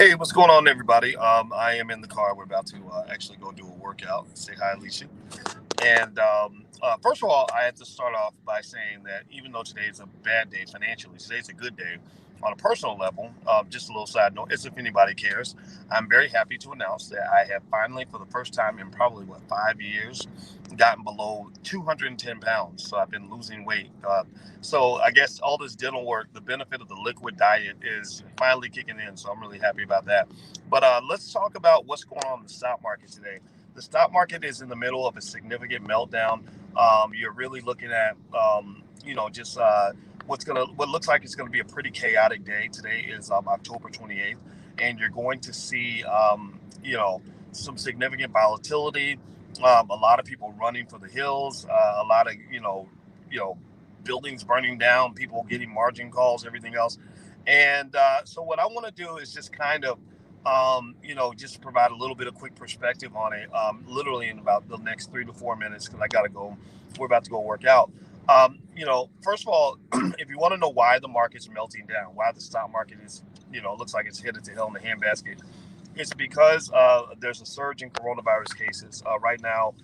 Hey, what's going on, everybody? I am in the car. We're about to actually go do a workout. Say hi, Alicia. And first of all, I have to start off by saying that even though today is a bad day financially, today's a good day on a personal level. Just a little side note, as if anybody cares, I'm very happy to announce that I have finally, for the first time in probably, 5 years, gotten below 210 pounds. So I've been losing weight. So I guess all this dental work, the benefit of the liquid diet is finally kicking in. So I'm really happy about that. But let's talk about what's going on in the stock market today. The stock market is in the middle of a significant meltdown. You're really looking at, just what looks like it's gonna be a pretty chaotic day. Today is October 28th, and you're going to see, some significant volatility. A lot of people running for the hills. A lot of you know, buildings burning down. People getting margin calls. Everything else. And so what I want to do is just kind of just provide a little bit of quick perspective on it, literally in about the next 3 to 4 minutes, because I got to go. We're about to go work out. First of all, if you want to know why the market's melting down, why the stock market is, looks like it's headed to hell in a handbasket, it's because there's a surge in coronavirus cases. Right now,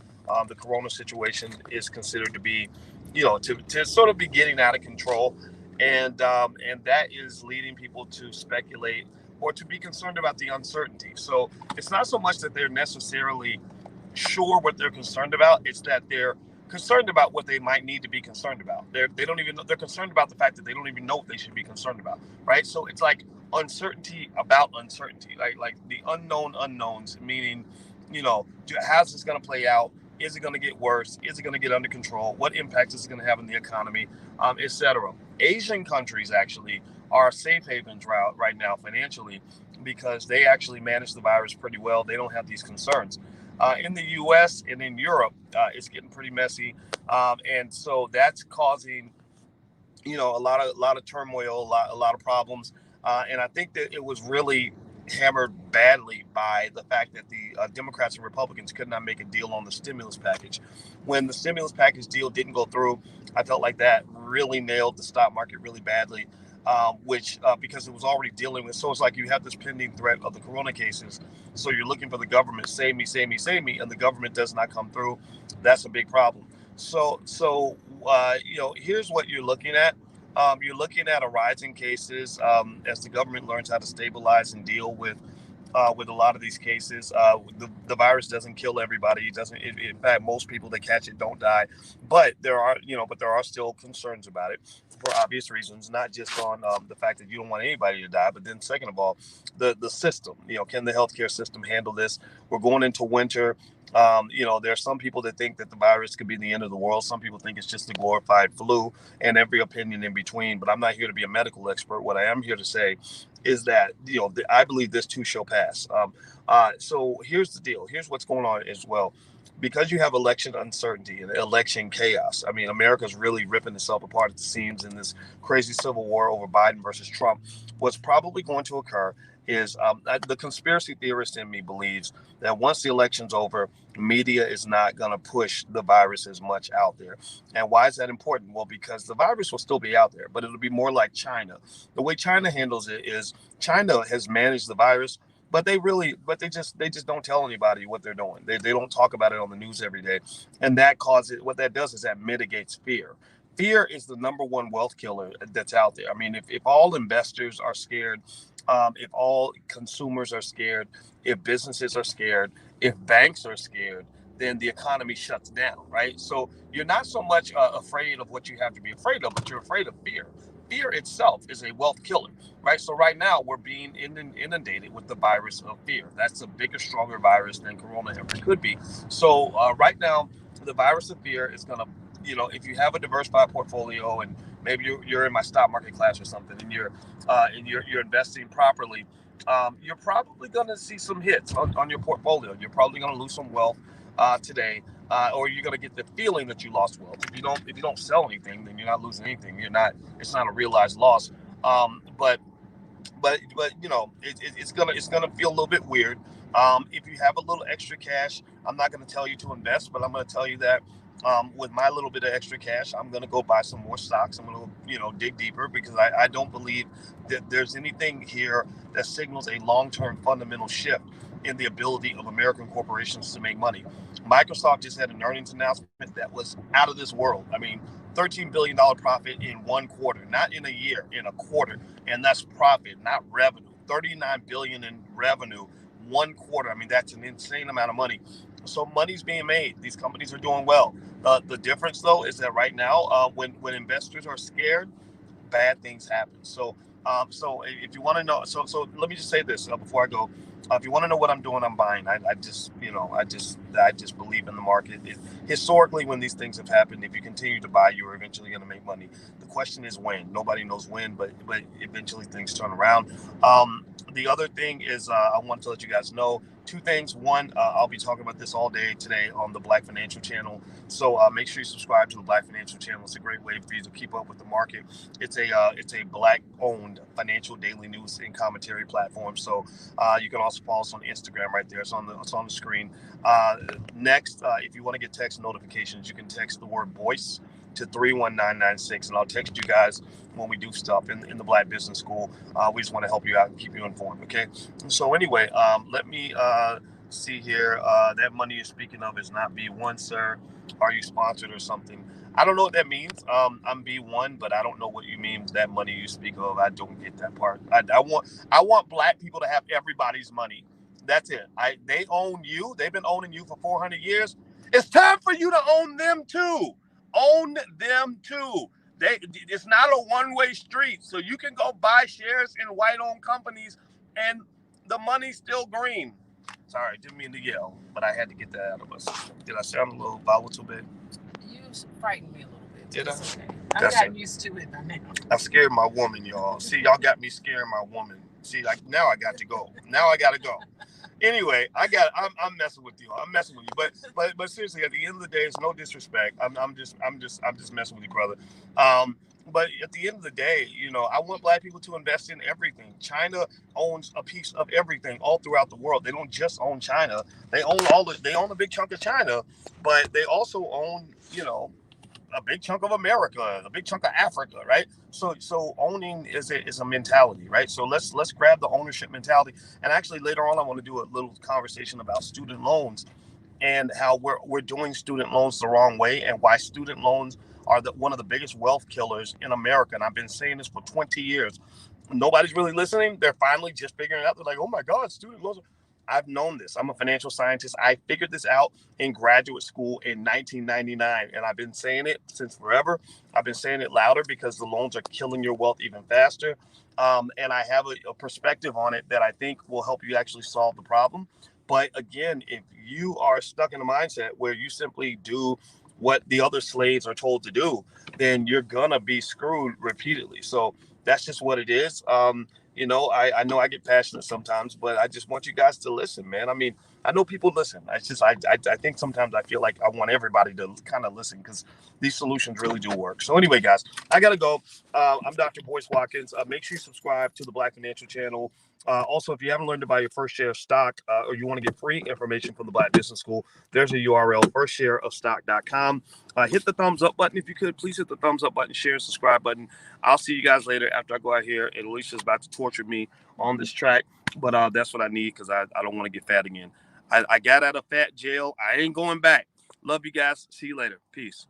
the corona situation is considered to be, to sort of be getting out of control. And that is leading people to speculate or to be concerned about the uncertainty. So it's not so much that they're necessarily sure what they're concerned about. It's that they're concerned about what they might need to be concerned about. They don't even know. They're concerned about the fact that they don't even know what they should be concerned about, right? So it's like uncertainty about uncertainty, like the unknown unknowns, meaning, how's this going to play out? Is it going to get worse? Is it going to get under control? What impact is it going to have on the economy, etc. Asian countries actually are safe havens right now financially because they actually manage the virus pretty well. They don't have these concerns. In the U.S. and in Europe, it's getting pretty messy, and so that's causing a lot of turmoil, a lot of problems, and I think that it was really hammered badly by the fact that the Democrats and Republicans could not make a deal on the stimulus package. When the stimulus package deal didn't go through, I felt like that really nailed the stock market really badly. Which because it was already dealing with, so it's like you have this pending threat of the corona cases. So you're looking for the government, save me, save me, save me, and the government does not come through. That's a big problem. So here's what you're looking at. You're looking at a rise in cases as the government learns how to stabilize and deal with a lot of these cases. The virus doesn't kill everybody. It doesn't. In fact, most people that catch it don't die. But there are still concerns about it for obvious reasons, not just on the fact that you don't want anybody to die, but then second of all, the system. Can the healthcare system handle this? We're going into winter. There are some people that think that the virus could be the end of the world. Some people think it's just a glorified flu, and every opinion in between. But I'm not here to be a medical expert. What I am here to say is that I believe this too shall pass. So here's the deal. Here's what's going on as well. Because you have election uncertainty and election chaos. I mean, America's really ripping itself apart at the seams in this crazy civil war over Biden versus Trump. What's probably going to occur is the conspiracy theorist in me believes that once the election's over, media is not going to push the virus as much out there. And why is that important? Well, because the virus will still be out there, but it'll be more like China. The way China handles it is China has managed the virus, but they just don't tell anybody what they're doing. They don't talk about it on the news every day. And what that does is that mitigates fear. Fear is the number one wealth killer that's out there. I mean, if all investors are scared, if all consumers are scared, if businesses are scared, if banks are scared, then the economy shuts down, right? So you're not so much afraid of what you have to be afraid of, but you're afraid of fear. Fear itself is a wealth killer, right? So right now we're being inundated with the virus of fear. That's a bigger, stronger virus than Corona ever could be. So right now, the virus of fear is going to, if you have a diversified portfolio and maybe you're in my stock market class or something, and you're investing properly, you're probably going to see some hits on your portfolio. You're probably going to lose some wealth today, or you're going to get the feeling that you lost wealth. If you don't sell anything, then you're not losing anything. You're not. It's not a realized loss. But it's gonna feel a little bit weird. If you have a little extra cash, I'm not gonna tell you to invest, but I'm gonna tell you that with my little bit of extra cash, I'm gonna go buy some more stocks. I'm gonna dig deeper, because I don't believe that there's anything here that signals a long-term fundamental shift in the ability of American corporations to make money. Microsoft just had an earnings announcement that was out of this world. I mean, $13 billion profit in one quarter, not in a year, in a quarter. And that's profit, not revenue. 39 billion in revenue, one quarter. I mean, that's an insane amount of money. So money's being made. These companies are doing well. The difference, though, is that right now, when investors are scared, bad things happen. So if you want to know, so let me just say this before I go. If you want to know what I'm doing, I'm buying. I just believe in the market. Historically, when these things have happened, if you continue to buy, you're eventually going to make money. The question is when. Nobody knows when, but eventually things turn around. The other thing is, I want to let you guys know two things. One, I'll be talking about this all day today on the Black Financial Channel. So make sure you subscribe to the Black Financial Channel. It's a great way for you to keep up with the market. It's a Black-owned financial daily news and commentary platform. So you can also follow us on Instagram right there. It's on the screen. Next, if you want to get text notifications, you can text the word Boyce to 31996, and I'll text you guys when we do stuff in the Black Business School. We just want to help you out and keep you informed. Okay. So anyway, let me see here. That money you're speaking of is not B1, sir. Are you sponsored or something? I don't know what that means. I'm B1, but I don't know what you mean. That money you speak of, I don't get that part. I want Black people to have everybody's money. That's it. They own you. They've been owning you for 400 years. It's time for you to own them too. Own them too. It's not a one-way street. So you can go buy shares in white-owned companies, and the money's still green. Sorry, didn't mean to yell, but I had to get that out of us. Did I sound a little volatile bit? You frightened me a little bit. Did I? Okay. I've gotten used to it by now. I scared my woman, y'all. See, y'all got me scaring my woman. See, like now I got to go. Now I got to go. Anyway, I'm messing with you. I'm messing with you. But seriously, at the end of the day, it's no disrespect. I'm just messing with you, brother. But at the end of the day, I want Black people to invest in everything. China owns a piece of everything all throughout the world. They don't just own China. They own a big chunk of China, but they also own, a big chunk of America, a big chunk of Africa, right? So owning is a mentality, right? So let's grab the ownership mentality. And actually later on, I want to do a little conversation about student loans and how we're doing student loans the wrong way, and why student loans are one of the biggest wealth killers in America. And I've been saying this for 20 years. Nobody's really listening. They're finally just figuring it out. They're like, oh my God, student loans. I've known this. I'm a financial scientist. I figured this out in graduate school in 1999, and I've been saying it since forever. I've been saying it louder because the loans are killing your wealth even faster. And I have a perspective on it that I think will help you actually solve the problem. But again, if you are stuck in a mindset where you simply do what the other slaves are told to do, then you're gonna be screwed repeatedly. So that's just what it is. I know I get passionate sometimes, but I just want you guys to listen, man. I mean, I know people listen. I think sometimes I feel like I want everybody to kind of listen, because these solutions really do work. So anyway, guys, I gotta go. I'm Dr. Boyce Watkins. Make sure you subscribe to the Black Financial Channel. Also, if you haven't learned to buy your first share of stock, or you want to get free information from the Black Business School, there's a URL, firstshareofstock.com. Hit the thumbs up button if you could. Please hit the thumbs up button, share, and subscribe button. I'll see you guys later after I go out here. And Alicia's about to torture me on this track, but that's what I need, because I don't want to get fat again. I got out of fat jail. I ain't going back. Love you guys. See you later. Peace.